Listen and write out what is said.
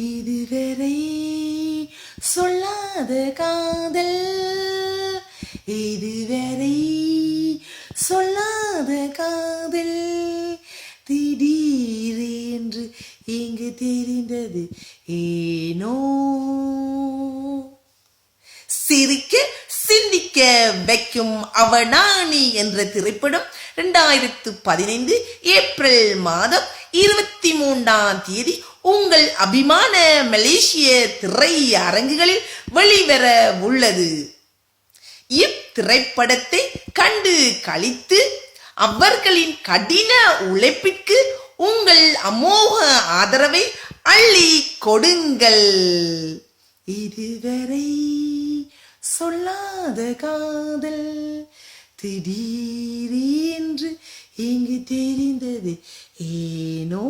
இதுவரை சொல்லாத காதல், இதுவரை சொல்லாத காதல் திடீரென்று இங்கு தெரிந்தது ஏனோ. சிரிக்க சிந்திக்க வைக்கும் அவனானி என்ற திரைப்படம் 2015 ஏப்ரல் மாதம் 23 உங்கள் அபிமான மலேசிய திரையரங்குகளில் வெளிவர உள்ளது. இத்திரைப்படத்தை கண்டு களித்து அவர்களின் கடின உழைப்பிற்கு உங்கள் அமோக ஆதரவை அள்ளி கொடுங்கள். இதுவரை சொல்லாத காதல் திடீரென்று இங்கு தெரிந்தது ஏனோ.